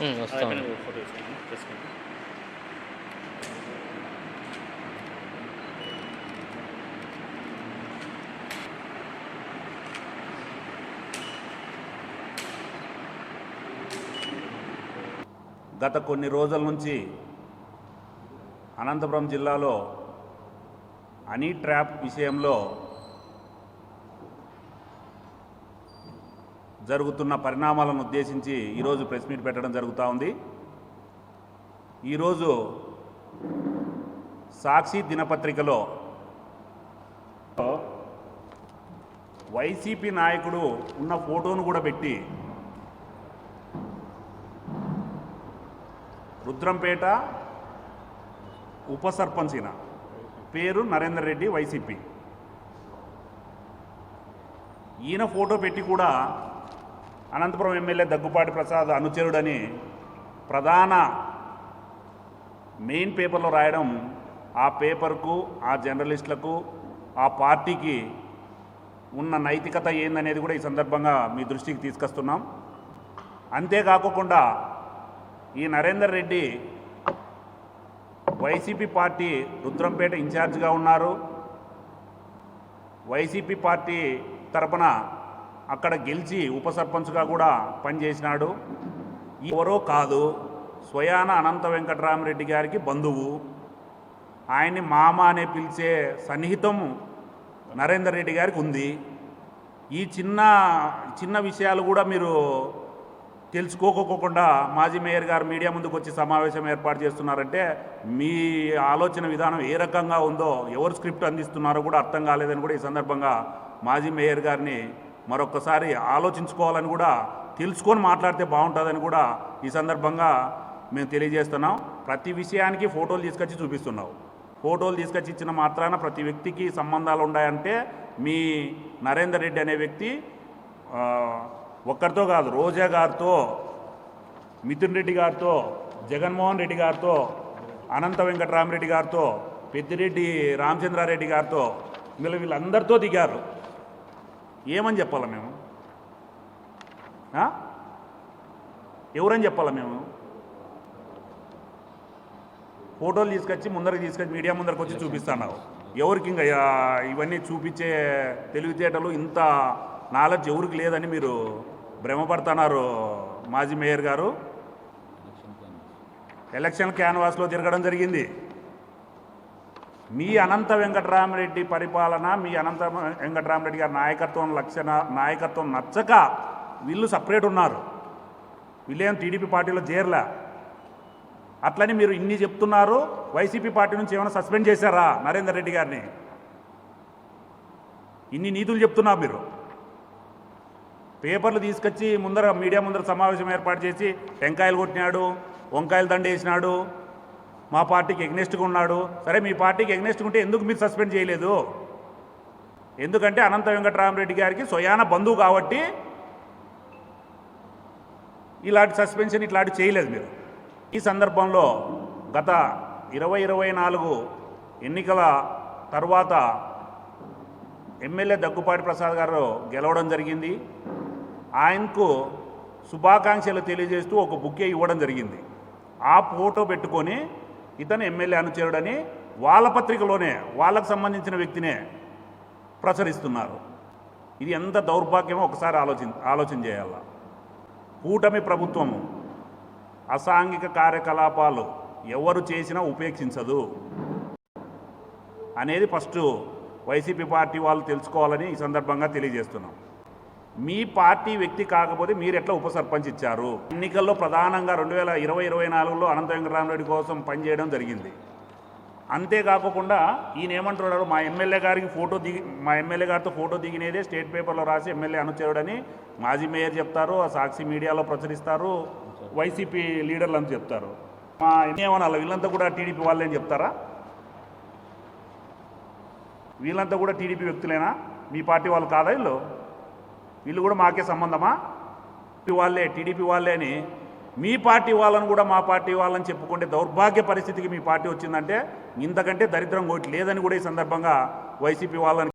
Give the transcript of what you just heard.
గత కొన్ని రోజుల నుంచి అనంతపురం జిల్లాలో హనీ ట్రాప్ విషయంలో జరుగుతున్న పరిణామాలను ఉద్దేశించి ఈరోజు ప్రెస్ మీట్ పెట్టడం జరుగుతూ ఉంది. ఈరోజు సాక్షి దినపత్రికలో వైసీపీ నాయకుడు ఉన్న ఫోటోను కూడా పెట్టి రుద్రంపేట ఉప సర్పంచిన పేరు నరేందర్ రెడ్డి వైసీపీ, ఈయన ఫోటో పెట్టి కూడా అనంతపురం ఎమ్మెల్యే దగ్గుపాటి ప్రసాద్ అనుచరుడని ప్రధాన మెయిన్ పేపర్లో రాయడం ఆ పేపర్కు, ఆ జర్నలిస్టులకు, ఆ పార్టీకి ఉన్న నైతికత ఏందనేది కూడా ఈ సందర్భంగా మీ దృష్టికి తీసుకొస్తున్నాం. అంతేకాకుండా ఈ నరేందర్ రెడ్డి వైసీపీ పార్టీ రుద్రంపేట ఇన్ఛార్జిగా ఉన్నారు. వైసీపీ పార్టీ తరపున అక్కడ గెలిచి ఉప సర్పంచ్గా కూడా పనిచేసినాడు. ఎవరో కాదు, స్వయాన అనంత వెంకటరామరెడ్డి గారికి బంధువు, ఆయన్ని మామ అనే పిలిచే సన్నిహితం నరేందర్ రెడ్డి గారికి ఉంది. ఈ చిన్న విషయాలు కూడా మీరు తెలుసుకోకోకుండా మాజీ మేయర్ గారు మీడియా ముందుకు వచ్చి సమావేశం ఏర్పాటు చేస్తున్నారంటే మీ ఆలోచన విధానం ఏ రకంగా ఉందో, ఎవరు స్క్రిప్ట్ అందిస్తున్నారో కూడా అర్థం కాలేదని కూడా ఈ సందర్భంగా మాజీ మేయర్ గారిని మరొకసారి ఆలోచించుకోవాలని కూడా, తెలుసుకొని మాట్లాడితే బాగుంటుందని కూడా ఈ సందర్భంగా మేము తెలియజేస్తున్నాం. ప్రతి విషయానికి ఫోటోలు తీసుకొచ్చి చూపిస్తున్నావు. ఫోటోలు తీసుకొచ్చి ఇచ్చిన మాత్రాన ప్రతి వ్యక్తికి సంబంధాలు ఉన్నాయంటే మీ నరేందర్ రెడ్డి అనే వ్యక్తి ఒక్కరితో కాదు, రోజా గారితో, మిథున్ రెడ్డి గారితో, జగన్మోహన్ రెడ్డి గారితో, అనంత వెంకటరామరెడ్డి గారితో, పెద్దిరెడ్డి రామచంద్రారెడ్డి గారితో వీళ్ళందరితో దిగారు. ఏమని చెప్పాలా మేము? ఎవరని చెప్పాలా మేము? ఫోటోలు తీసుకొచ్చి మీడియా ముందరికి వచ్చి చూపిస్తున్నావు. ఎవరికి ఇంకా ఇవన్నీ చూపించే తెలివితేటలు, ఇంత నాలెడ్జ్ ఎవరికి లేదని మీరు భ్రమపడుతున్నారు. మాజీ మేయర్ గారు ఎలక్షన్ క్యాన్వాస్లో తిరగడం జరిగింది. మీ అనంత వెంకటరామరెడ్డి పరిపాలన, మీ అనంత వెంకటరామరెడ్డి గారి నాయకత్వం నచ్చక వీళ్ళు సపరేట్ ఉన్నారు. వీళ్ళేం టీడీపీ పార్టీలో చేరలే. అట్లని మీరు ఇన్ని చెప్తున్నారు. వైసీపీ పార్టీ నుంచి ఏమైనా సస్పెండ్ చేశారా నరేందర్ రెడ్డి గారిని? ఇన్ని నీతులు చెప్తున్నారు మీరు. పేపర్లు తీసుకొచ్చి మీడియా ముందర సమావేశం ఏర్పాటు చేసి టెంకాయలు కొట్టినాడు, వంకాయలు దండేసినాడు, మా పార్టీకి ఎగ్నెస్ట్గా ఉన్నాడు. సరే, మీ పార్టీకి ఎగ్నెస్ట్గా ఉంటే ఎందుకు మీరు సస్పెండ్ చేయలేదు? ఎందుకంటే అనంత వెంకటరామరెడ్డి గారికి స్వయాన బంధువు కాబట్టి ఇలాంటి సస్పెన్షన్ ఇట్లాంటివి చేయలేదు మీరు. ఈ సందర్భంలో గత 2024 ఎన్నికల తర్వాత ఎమ్మెల్యే దగ్గుపాటి ప్రసాద్ గారు గెలవడం జరిగింది. ఆయనకు శుభాకాంక్షలు తెలియజేస్తూ ఒక బుక్కే ఇవ్వడం జరిగింది. ఆ ఫోటో పెట్టుకొని ఇతను ఎమ్మెల్యే అనుచరుడని వాళ్ళ పత్రికలోనే వాళ్ళకు సంబంధించిన వ్యక్తినే ప్రచురిస్తున్నారు. ఇది ఎంత దౌర్భాగ్యమో ఒకసారి ఆలోచన చేయాల. కూటమి ప్రభుత్వము అసాంఘిక కార్యకలాపాలు ఎవరు చేసినా ఉపేక్షించదు అనేది ఫస్ట్ వైసీపీ పార్టీ వాళ్ళు తెలుసుకోవాలని ఈ సందర్భంగా తెలియజేస్తున్నాం. మీ పార్టీ వ్యక్తి కాకపోతే మీరు ఎట్లా ఉప సర్పంచ్ ఇచ్చారు? ఎన్నికల్లో ప్రధానంగా 2020-24లో అనంత వెంకటరామరెడ్డి కోసం పనిచేయడం జరిగింది. అంతేకాకుండా ఈయన ఏమంటున్నాడు, మా ఎమ్మెల్యే గారితో ఫోటో దిగినేదే స్టేట్ పేపర్లో రాసి ఎమ్మెల్యే అనుచరుడని మాజీ మేయర్ చెప్తారు, ఆ సాక్షి మీడియాలో ప్రచురిస్తారు, వైసీపీ లీడర్లు అని చెప్తారు. మా ఏమన్నా వీళ్ళంతా కూడా టీడీపీ వాళ్ళని చెప్తారా? వీళ్ళంతా కూడా టీడీపీ వ్యక్తులేనా? మీ పార్టీ వాళ్ళు కాదా? వీళ్ళు కూడా మాకే సంబంధమా? టీడీపీ వాళ్ళే అని మీ పార్టీ వాళ్ళని కూడా మా పార్టీ వాళ్ళని చెప్పుకుంటే దౌర్భాగ్య పరిస్థితికి మీ పార్టీ వచ్చిందంటే ఇంతకంటే దరిద్రం కోటి లేదని కూడా ఈ సందర్భంగా వైసీపీ వాళ్ళని